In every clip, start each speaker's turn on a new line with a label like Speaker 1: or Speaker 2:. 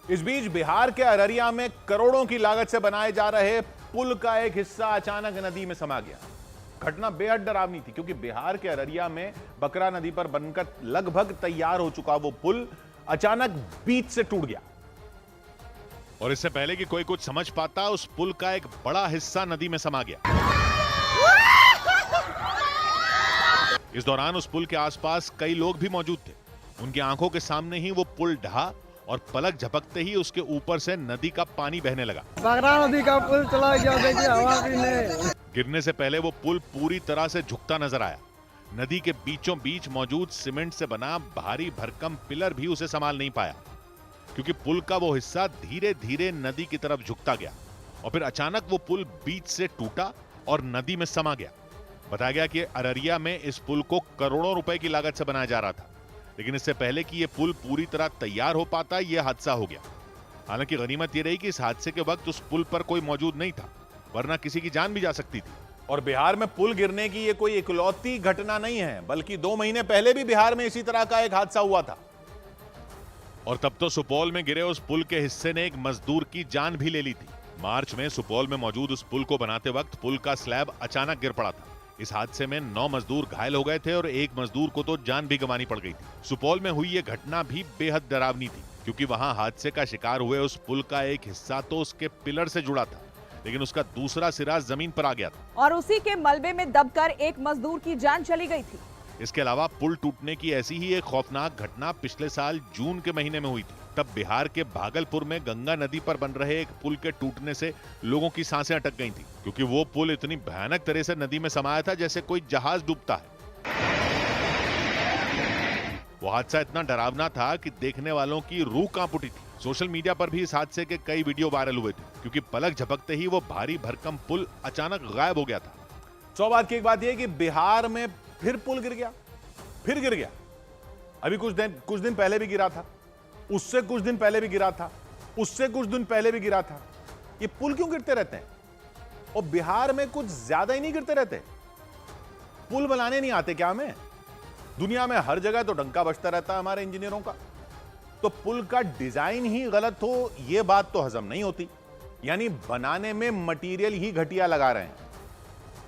Speaker 1: इस बीच बिहार के अररिया में करोड़ों की लागत से बनाए जा रहे पुल का एक हिस्सा अचानक नदी में समा गया। घटना बेहद डरावनी थी क्योंकि बिहार के अररिया में बकरा नदी पर बनकर लगभग तैयार हो चुका वो पुल अचानक बीच से टूट गया।
Speaker 2: और इससे पहले कि कोई कुछ समझ पाता, उस पुल का एक बड़ा हिस्सा नदी में समा गया। इस दौरान उस पुल के आसपास कई लोग भी मौजूद थे। उनकी आंखों के सामने ही वो पुल ढहा और पलक झपकते ही उसके ऊपर से नदी का पानी बहने लगा।
Speaker 3: बकरा नदी का पुल चला गया, देखिए हवा भी नहीं।
Speaker 2: गिरने से पहले वो पुल पूरी तरह से झुकता नजर आया। नदी के बीचों बीच मौजूद सीमेंट से बना भारी भरकम पिलर भी उसे संभाल नहीं पाया, क्योंकि पुल का वो हिस्सा धीरे धीरे नदी की तरफ झुकता गया और फिर अचानक वो पुल बीच से टूटा और नदी में समा गया। बताया गया कि अररिया में इस पुल को करोड़ों रुपए की लागत से बनाया जा रहा था, लेकिन इससे पहले कि यह पुल पूरी तरह तैयार हो पाता, यह हादसा हो गया। हालांकि गनीमत यह रही कि इस हादसे के वक्त उस पुल पर कोई मौजूद नहीं था, वरना किसी की जान भी जा सकती थी।
Speaker 1: और बिहार में पुल गिरने की यह कोई इकलौती घटना नहीं है, बल्कि 2 महीने पहले भी बिहार में इसी तरह का एक हादसा हुआ था।
Speaker 2: और तब तो सुपौल में गिरे उस पुल के हिस्से ने एक मजदूर की जान भी ले ली थी। मार्च में सुपौल में मौजूद उस पुल को बनाते वक्त पुल का स्लैब अचानक गिर पड़ा था। इस हादसे में 9 मजदूर घायल हो गए थे और एक मजदूर को तो जान भी गंवानी पड़ गई थी। सुपौल में हुई यह घटना भी बेहद डरावनी थी, क्योंकि वहां हादसे का शिकार हुए उस पुल का एक हिस्सा तो उसके पिलर से जुड़ा था, लेकिन उसका दूसरा सिरा जमीन पर आ गया था
Speaker 4: और उसी के मलबे में दबकर एक मजदूर की जान चली गई थी।
Speaker 2: इसके अलावा पुल टूटने की ऐसी ही एक खौफनाक घटना पिछले साल जून के महीने में हुई थी। तब बिहार के भागलपुर में गंगा नदी पर बन रहे एक पुल के टूटने से लोगों की सांसें अटक गई थी, क्योंकि वो पुल इतनी भयानक तरह से नदी में समाया था जैसे कोई जहाज डूबता है। वो हादसा इतना डरावना था कि देखने वालों की रूह कांप उठी थी। सोशल मीडिया पर भी इस हादसे के कई वीडियो वायरल हुए थे, क्योंकि पलक झपकते ही वो भारी भरकम पुल अचानक गायब हो गया था।
Speaker 1: 100 बात की एक बात यह कि बिहार में फिर पुल गिर गया, फिर गिर गया। अभी कुछ दिन पहले भी गिरा था, उससे कुछ दिन पहले भी गिरा था, उससे कुछ दिन पहले भी गिरा था। ये पुल क्यों गिरते रहते हैं? और बिहार में कुछ ज्यादा ही नहीं गिरते रहते? पुल बनाने नहीं आते क्या हमें? दुनिया में हर जगह तो डंका बजता रहता है हमारे इंजीनियरों का। तो पुल का डिजाइन ही गलत हो, यह बात तो हजम नहीं होती। यानी बनाने में मटेरियल ही घटिया लगा रहे हैं।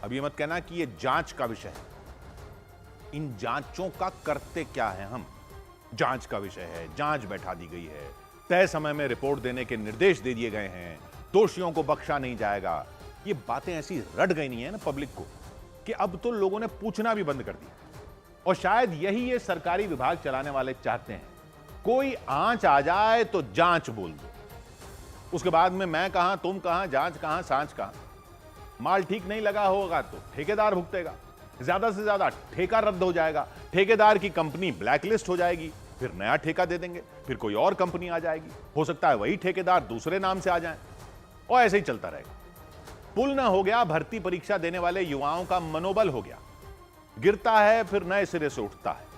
Speaker 1: अब ये मत कहना कि यह जांच का विषय है। इन जांचों का करते क्या है हम? जांच का विषय है, जांच बैठा दी गई है, तय समय में रिपोर्ट देने के निर्देश दे दिए गए हैं, दोषियों को बख्शा नहीं जाएगा। ये बातें ऐसी रट गई नहीं है ना पब्लिक को कि अब तो लोगों ने पूछना भी बंद कर दिया। और शायद यही ये सरकारी विभाग चलाने वाले चाहते हैं। कोई आंच आ जाए तो जांच बोल दो, उसके बाद में मैं कहां, तुम कहां, जांच कहां, सांच कहां। माल ठीक नहीं लगा होगा तो ठेकेदार भुगतेगा, ज्यादा से ज्यादा ठेका रद्द हो जाएगा, ठेकेदार की कंपनी ब्लैकलिस्ट हो जाएगी, फिर नया ठेका दे देंगे, फिर कोई और कंपनी आ जाएगी, हो सकता है वही ठेकेदार दूसरे नाम से आ जाए, और ऐसे ही चलता रहेगा। पुल ना हो गया, भर्ती परीक्षा देने वाले युवाओं का मनोबल हो गया, गिरता है फिर नए सिरे से उठता है।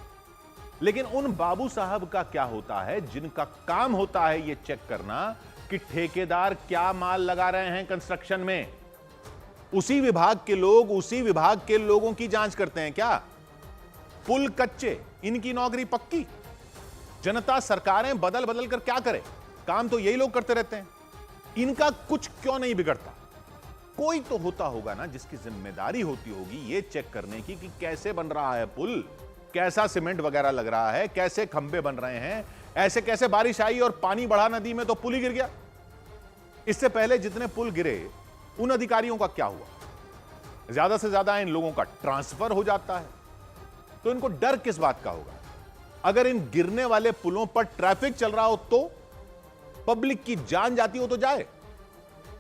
Speaker 1: लेकिन उन बाबू साहब का क्या होता है जिनका काम होता है यह चेक करना कि ठेकेदार क्या माल लगा रहे हैं कंस्ट्रक्शन में? उसी विभाग के लोग उसी विभाग के लोगों की जांच करते हैं क्या? पुल कच्चे, इनकी नौकरी पक्की। जनता सरकारें बदल बदल कर क्या करे, काम तो यही लोग करते रहते हैं। इनका कुछ क्यों नहीं बिगड़ता? कोई तो होता होगा ना जिसकी जिम्मेदारी होती होगी ये चेक करने की कि कैसे बन रहा है पुल, कैसा सीमेंट वगैरह लग रहा है, कैसे खंबे बन रहे हैं। ऐसे कैसे बारिश आई और पानी बढ़ा नदी में तो पुल ही गिर गया? इससे पहले जितने पुल गिरे उन अधिकारियों का क्या हुआ? ज्यादा से ज्यादा इन लोगों का ट्रांसफर हो जाता है। तो इनको डर किस बात का होगा? अगर इन गिरने वाले पुलों पर ट्रैफिक चल रहा हो तो, पब्लिक की जान जाती हो तो जाए,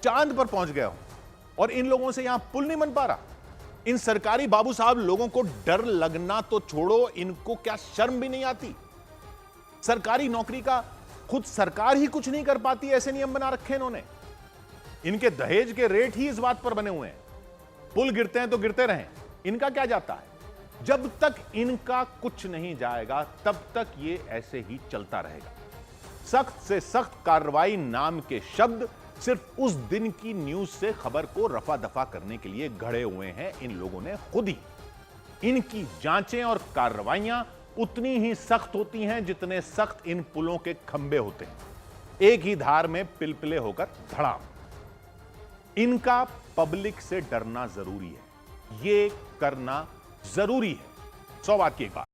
Speaker 1: चांद पर पहुंच गया हो और इन लोगों से यहां पुल नहीं बन पा रहा। इन सरकारी बाबू साहब लोगों को डर लगना तो छोड़ो, इनको क्या शर्म भी नहीं आती? सरकारी नौकरी का खुद सरकार ही कुछ नहीं कर पाती, ऐसे नियम बना रखे इन्होंने। इनके दहेज के रेट ही इस बात पर बने हुए हैं, पुल गिरते हैं तो गिरते रहें, इनका क्या जाता है? जब तक इनका कुछ नहीं जाएगा तब तक ये ऐसे ही चलता रहेगा। सख्त से सख्त कार्रवाई नाम के शब्द सिर्फ उस दिन की न्यूज से खबर को रफा दफा करने के लिए गढ़े हुए हैं इन लोगों ने खुद ही। इनकी जांचें और कार्रवाइयां उतनी ही सख्त होती हैं जितने सख्त इन पुलों के खंबे होते हैं। एक ही धार में पिलपिले होकर धड़ाम। इनका पब्लिक से डरना जरूरी है, ये करना जरूरी है। 100 बात की एक बात।